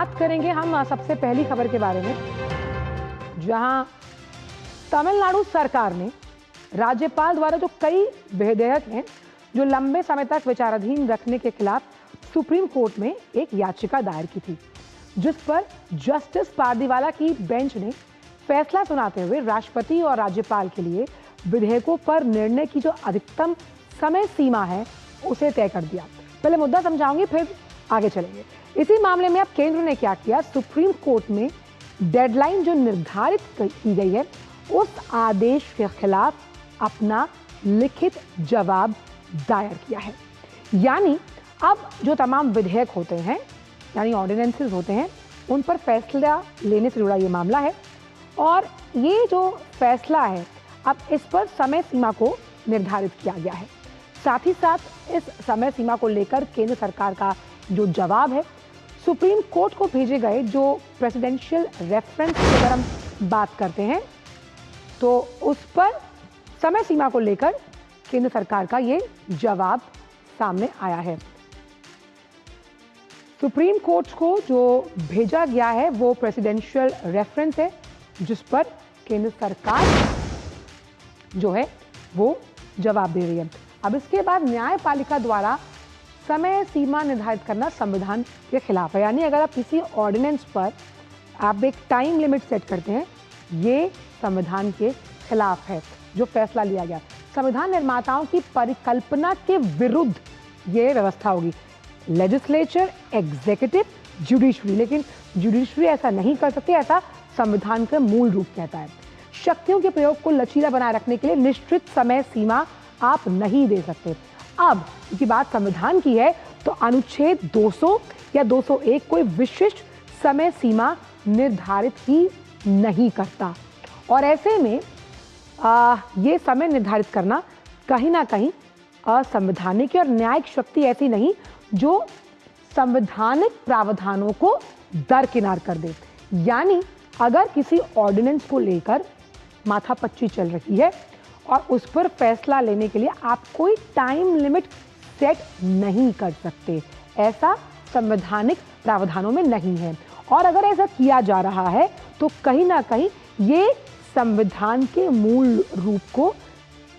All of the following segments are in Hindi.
बात करेंगे हम सबसे पहली खबर के बारे में, जहां तमिलनाडु सरकार ने राज्यपाल द्वारा जो कई विधेयक हैं जो लंबे समय तक विचाराधीन रखने के खिलाफ सुप्रीम कोर्ट में एक याचिका दायर की थी, जिस पर जस्टिस पारदीवाला की बेंच ने फैसला सुनाते हुए राष्ट्रपति और राज्यपाल के लिए विधेयकों पर निर्णय की जो अधिकतम समय सीमा है उसे तय कर दिया। पहले मुद्दा समझाऊंगी, फिर आगे चलेंगे। इसी मामले में अब केंद्र ने क्या किया, सुप्रीम कोर्ट में डेडलाइन जो निर्धारित की गई है उस आदेश के खिलाफ अपना लिखित जवाब दायर किया है। यानी अब जो तमाम विधेयक होते हैं, यानी ऑर्डिनेंसेस होते हैं, उन पर फैसला लेने से जुड़ा ये मामला है और ये जो फैसला है अब इस पर समय सीमा को निर्धारित किया गया है। साथ ही साथ इस समय सीमा को लेकर केंद्र सरकार का जो जवाब है सुप्रीम कोर्ट को भेजे गए जो प्रेसिडेंशियल रेफरेंस की अगर हम बात करते हैं तो उस पर समय सीमा को लेकर केंद्र सरकार का ये जवाब सामने आया है। सुप्रीम कोर्ट को जो भेजा गया है वो प्रेसिडेंशियल रेफरेंस है, जिस पर केंद्र सरकार जो है वो जवाब दे रही है। अब इसके बाद न्यायपालिका द्वारा समय सीमा निर्धारित करना संविधान के खिलाफ है। यानी अगर आप किसी ऑर्डिनेंस पर आप एक टाइम लिमिट सेट करते हैं, ये संविधान के खिलाफ है। जो फैसला लिया गया संविधान निर्माताओं की परिकल्पना के विरुद्ध ये व्यवस्था होगी। लेजिस्लेचर, एग्जीक्यूटिव, जुडिशरी, लेकिन जुडिशरी ऐसा नहीं कर सकती, ऐसा संविधान का मूल रूप कहता है। शक्तियों के प्रयोग को लचीला बनाए रखने के लिए निश्चित समय सीमा आप नहीं दे सकते। अब क्योंकि बात संविधान की है तो अनुच्छेद 200 या 201 कोई विशिष्ट समय सीमा निर्धारित ही नहीं करता और ऐसे में ये समय निर्धारित करना कहीं ना कहीं असंवैधानिक और न्यायिक शक्ति ऐसी नहीं जो संवैधानिक प्रावधानों को दरकिनार कर दे। यानी अगर किसी ऑर्डिनेंस को लेकर माथापच्ची चल रही है और उस पर फैसला लेने के लिए आप कोई टाइम लिमिट सेट नहीं कर सकते, ऐसा संवैधानिक प्रावधानों में नहीं है। और अगर ऐसा किया जा रहा है तो कहीं ना कहीं ये संविधान के मूल रूप को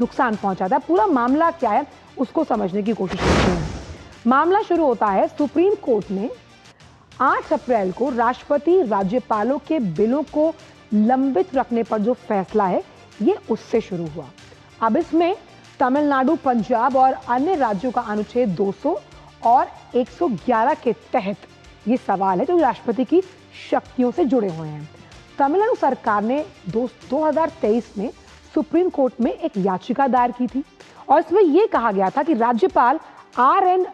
नुकसान पहुंचाता है। पूरा मामला क्या है उसको समझने की कोशिश करते हैं। मामला शुरू होता है, सुप्रीम कोर्ट ने 8 अप्रैल को राष्ट्रपति राज्यपालों के बिलों को लंबित रखने पर जो फैसला है ये उससे शुरू हुआ। अब इसमें तमिलनाडु, पंजाब और अन्य राज्यों का अनुच्छेद 200 और 111 के तहत ये सवाल है जो राष्ट्रपति की शक्तियों से जुड़े हुए हैं। तमिलनाडु सरकार ने 2023 में सुप्रीम कोर्ट में एक याचिका दायर की थी और इसमें यह कहा गया था कि राज्यपाल RN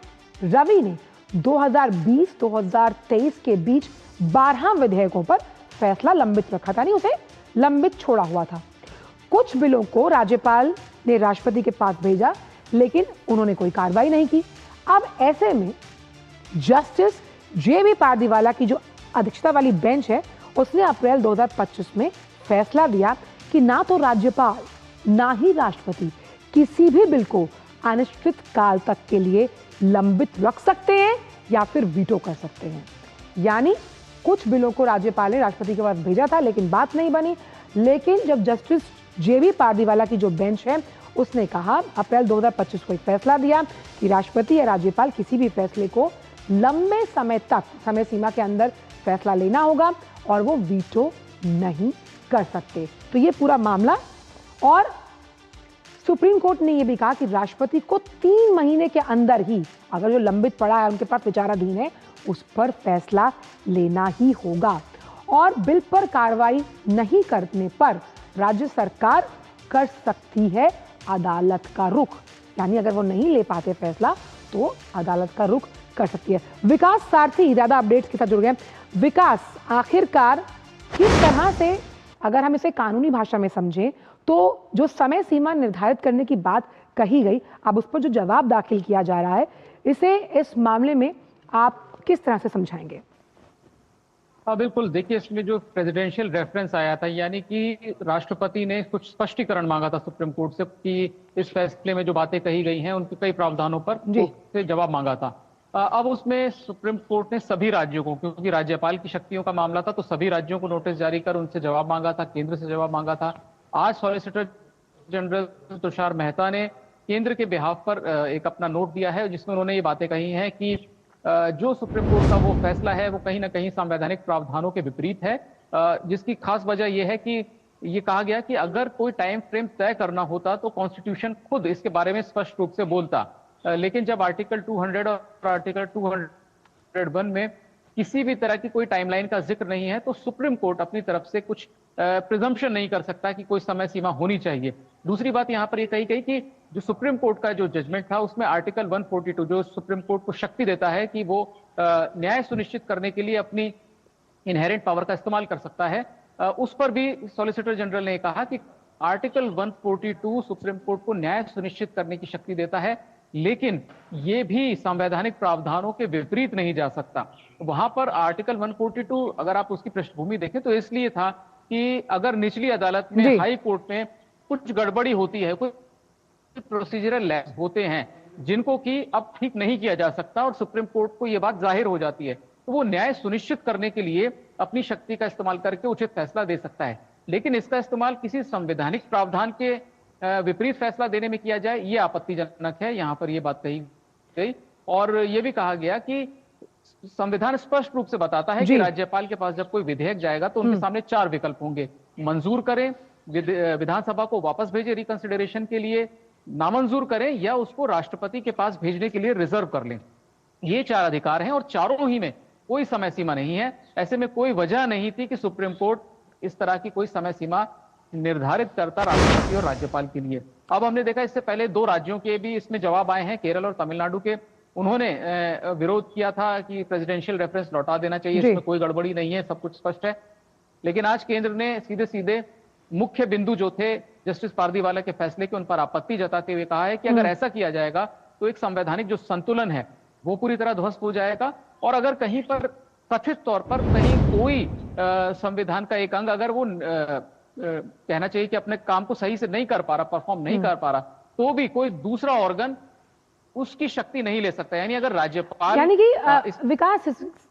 रवि ने 2020-2023 के बीच 12 विधेयकों पर फैसला लंबित रखा था, नहीं उसे लंबित छोड़ा हुआ था। कुछ बिलों को राज्यपाल ने राष्ट्रपति के पास भेजा लेकिन उन्होंने कोई कार्रवाई नहीं की। अब ऐसे में जस्टिस JB पारदीवाला की जो अध्यक्षता वाली बेंच है उसने अप्रैल 2025 में फैसला दिया कि ना तो राज्यपाल ना ही राष्ट्रपति किसी भी बिल को अनिश्चित काल तक के लिए लंबित रख सकते हैं या फिर वीटो कर सकते हैं। यानी कुछ बिलों को राज्यपाल ने राष्ट्रपति के पास भेजा था लेकिन बात नहीं बनी। लेकिन जब जस्टिस JB पारदीवाला की जो बेंच है उसने कहा, अप्रैल 2025 को एक फैसला दिया कि राष्ट्रपति या राज्यपाल किसी भी फैसले को लंबे समय तक समय सीमा के अंदर फैसला लेना होगा और वो वीटो नहीं कर सकते। तो ये पूरा मामला, और सुप्रीम कोर्ट ने ये भी कहा कि राष्ट्रपति को 3 महीने के अंदर ही अगर जो लंबित पड़ा है उनके पास विचाराधीन है उस पर फैसला लेना ही होगा और बिल पर कार्रवाई नहीं करने पर राज्य सरकार कर सकती है अदालत का रुख। यानी अगर वो नहीं ले पाते फैसला तो अदालत का रुख कर सकती है। विकास सारथी ज्यादा अपडेट्स के साथ जुड़ गए। विकास, आखिरकार किस तरह से अगर हम इसे कानूनी भाषा में समझें तो जो समय सीमा निर्धारित करने की बात कही गई, अब उस पर जो जवाब दाखिल किया जा रहा है, इसे इस मामले में आप किस तरह से समझाएंगे? हाँ बिल्कुल, देखिए इसमें जो प्रेसिडेंशियल रेफरेंस आया था, यानी कि राष्ट्रपति ने कुछ स्पष्टीकरण मांगा था सुप्रीम कोर्ट से कि इस फैसले में जो बातें कही गई हैं उनके कई प्रावधानों पर से जवाब मांगा था। अब उसमें सुप्रीम कोर्ट ने सभी राज्यों को, क्योंकि राज्यपाल की शक्तियों का मामला था, तो सभी राज्यों को नोटिस जारी कर उनसे जवाब मांगा था, केंद्र से जवाब मांगा था। आज सॉलिसिटर जनरल तुषार मेहता ने केंद्र के बिहाफ पर एक अपना नोट दिया है, जिसमें उन्होंने ये बातें कही हैं कि जो सुप्रीम कोर्ट का वो फैसला है वो कहीं ना कहीं संवैधानिक प्रावधानों के विपरीत है। जिसकी खास वजह यह है कि ये कहा गया कि अगर कोई टाइम फ्रेम तय करना होता तो कॉन्स्टिट्यूशन खुद इसके बारे में स्पष्ट रूप से बोलता। लेकिन जब आर्टिकल 200 और आर्टिकल 201 में किसी भी तरह की कोई टाइमलाइन का जिक्र नहीं है, तो सुप्रीम कोर्ट अपनी तरफ से कुछ प्रिजम्पशन नहीं कर सकता कि कोई समय सीमा होनी चाहिए। दूसरी बात यहां पर यह कही गई कि जो सुप्रीम कोर्ट का जो जजमेंट था उसमें आर्टिकल 142 जो सुप्रीम कोर्ट को शक्ति देता है कि वो न्याय सुनिश्चित करने के लिए अपनी इनहेरेंट पावर का इस्तेमाल कर सकता है, उस पर भी सॉलिसिटर जनरल ने कहा कि आर्टिकल 142 सुप्रीम कोर्ट को न्याय सुनिश्चित करने की शक्ति देता है, लेकिन ये भी संवैधानिक प्रावधानों के विपरीत नहीं जा सकता। वहां पर आर्टिकल 142 अगर आप उसकी पृष्ठभूमि देखें तो इसलिए था कि अगर निचली अदालत में, हाई कोर्ट में कुछ गड़बड़ी होती है, कुछ प्रोसीजरल लैप्स होते हैं जिनको कि अब ठीक नहीं किया जा सकता और सुप्रीम कोर्ट को यह बात जाहिर हो जाती है, तो वो न्याय सुनिश्चित करने के लिए अपनी शक्ति का इस्तेमाल करके उचित फैसला दे सकता है। लेकिन इसका इस्तेमाल किसी संवैधानिक प्रावधान के विपरीत फैसला देने में किया जाए, ये आपत्तिजनक है। यहां पर यह बात कही गई और यह भी कहा गया कि संविधान स्पष्ट रूप से बताता है कि राज्यपाल के पास जब कोई विधेयक जाएगा तो उनके सामने 4 विकल्प होंगे: मंजूर करें, विधानसभा को वापस भेजे रिकंसिडरेशन के लिए, नामंजूर करें, या उसको राष्ट्रपति के पास भेजने के लिए रिजर्व कर लें। ये 4 अधिकार हैं और चारों ही में कोई समय सीमा नहीं है। ऐसे में कोई वजह नहीं थी कि सुप्रीम कोर्ट इस तरह की कोई समय सीमा निर्धारित करता राष्ट्रपति और राज्यपाल के लिए। अब हमने देखा इससे पहले 2 राज्यों के भी इसमें जवाब आए हैं, केरल और तमिलनाडु के। उन्होंने विरोध किया था कि प्रेसिडेंशियल रेफरेंस लौटा देना चाहिए, इसमें कोई गड़बड़ी नहीं है, सब कुछ स्पष्ट है। लेकिन आज केंद्र ने सीधे सीधे मुख्य बिंदु जो थे जस्टिस पारदीवाला के फैसले के, उन पर आपत्ति जताते हुए कहा है कि अगर ऐसा किया जाएगा तो एक संवैधानिक जो संतुलन है वो पूरी तरह ध्वस्त हो जाएगा। और अगर कहीं पर कथित तौर पर कहीं कोई संविधान का एक अंग अगर वो कहना चाहिए कि अपने काम को सही से नहीं कर पा रहा, परफॉर्म नहीं कर पा रहा, तो भी कोई दूसरा ऑर्गन उसकी शक्ति नहीं ले सकता। यानी अगर राज्यपाल, यानी कि विकास,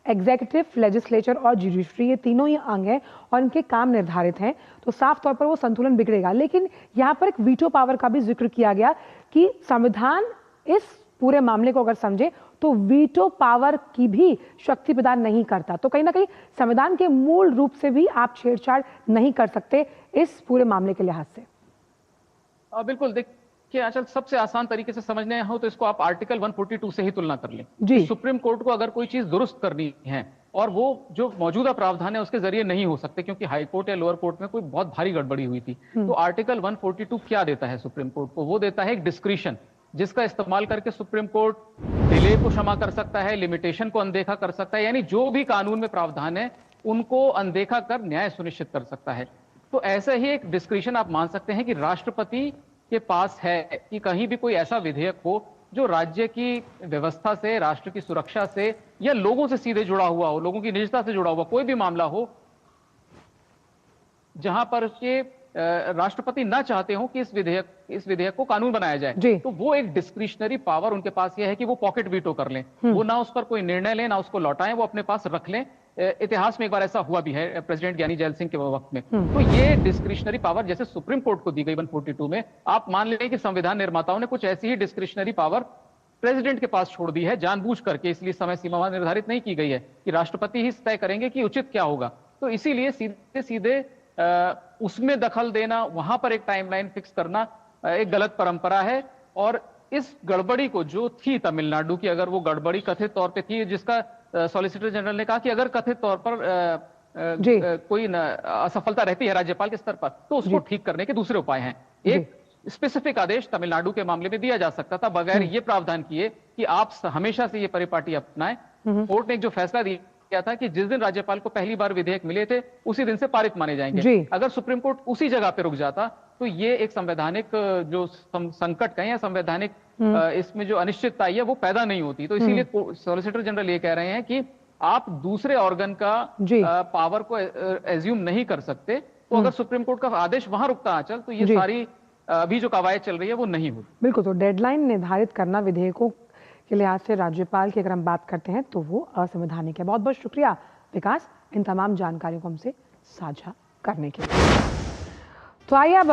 एग्जीक्यूटिव, लेजिस्लेचर और जुडिशरी, ये तीनों ही अंग हैं और इनके काम निर्धारित हैं, तो साफ तौर पर वो संतुलन बिगड़ेगा। लेकिन यहाँ पर एक वीटो पावर का भी जिक्र किया गया कि संविधान इस पूरे मामले को अगर समझे तो वीटो पावर की भी शक्ति प्रदान नहीं करता, तो कहीं ना कहीं संविधान के मूल रूप से भी आप छेड़छाड़ नहीं कर सकते इस पूरे मामले के लिहाज से। बिल्कुल, देखिए आंचल, सबसे आसान तरीके से समझने हो तो इसको आप आर्टिकल 142 से ही तुलना कर लें। सुप्रीम कोर्ट को अगर कोई चीज दुरुस्त करनी है और वो जो मौजूदा प्रावधान है उसके जरिए नहीं हो सकते, क्योंकि हाई कोर्ट या लोअर कोर्ट में कोई बहुत भारी गड़बड़ी हुई थी, तो आर्टिकल 142 क्या देता है सुप्रीम कोर्ट को? वो देता है एक डिस्क्रिशन, जिसका इस्तेमाल करके सुप्रीम कोर्ट डिले को क्षमा कर सकता है, लिमिटेशन को अनदेखा कर सकता है, यानी जो भी कानून में प्रावधान है उनको अनदेखा कर न्याय सुनिश्चित कर सकता है। तो ऐसे ही एक डिस्क्रिशन आप मान सकते हैं कि राष्ट्रपति के पास है कि कहीं भी कोई ऐसा विधेयक हो जो राज्य की व्यवस्था से, राष्ट्र की सुरक्षा से या लोगों से सीधे जुड़ा हुआ हो, लोगों की निजता से जुड़ा हुआ कोई भी मामला हो, जहां पर के राष्ट्रपति ना चाहते हो कि इस विधेयक को कानून बनाया जाए, तो वो एक डिस्क्रिशनरी पावर उनके पास ये है कि वो पॉकेट वीटो कर लें। वो ना उस पर कोई निर्णय लें, ना उसको लौटाएं, वो अपने पास रख लें। इतिहास में एक बार ऐसा हुआ भी है प्रेसिडेंट ज्ञानी जैल सिंह के वक्त में। तो ये डिस्क्रिशनरी पावर जैसे सुप्रीम कोर्ट को दी गई 142 में, आप मान लें कि संविधान निर्माताओं ने कुछ ऐसी ही डिस्क्रिशनरी पावर प्रेसिडेंट के पास छोड़ दी है जानबूझ करके, इसलिए समय सीमा निर्धारित नहीं की गई है कि राष्ट्रपति ही तय करेंगे कि उचित क्या होगा। तो इसीलिए सीधे सीधे उसमें दखल देना, वहां पर एक टाइमलाइन फिक्स करना एक गलत परंपरा है। और इस गड़बड़ी को जो थी तमिलनाडु की, अगर वो गड़बड़ी कथित तौर पे थी, जिसका सॉलिसिटर जनरल ने कहा कि अगर कथित तौर पर कोई असफलता रहती है राज्यपाल के स्तर पर, तो उसको ठीक करने के दूसरे उपाय हैं। एक स्पेसिफिक आदेश तमिलनाडु के मामले में दिया जा सकता था बगैर ये प्रावधान किए कि आप हमेशा से ये परिपाटी अपनाएं। कोर्ट ने एक जो फैसला दिया था कि जिस दिन राज्यपाल को पहली बार विधेयक मिले थे उसी दिन से पारित माने जाएंगे। अगर सुप्रीम कोर्ट उसी जगह पे रुक जाता तो ये एक संवैधानिक जो संकट कहें या संवैधानिक इसमें जो अनिश्चितता है वो पैदा नहीं होती। तो इसीलिए सॉलिसिटर जनरल ये कह रहे हैं कि आप दूसरे ऑर्गन का पावर को एज्यूम नहीं कर सकते। तो अगर सुप्रीम कोर्ट का आदेश वहां रुकता आंचल, तो ये सारी अभी जो कवायद चल रही है वो नहीं होती। बिल्कुल, तो डेडलाइन निर्धारित करना विधेयकों के लिहाज से राज्यपाल की अगर हम बात करते हैं तो वो असंवैधानिक है। बहुत बहुत शुक्रिया विकास इन तमाम जानकारियों को हमसे साझा करने के लिए। तो आइए अब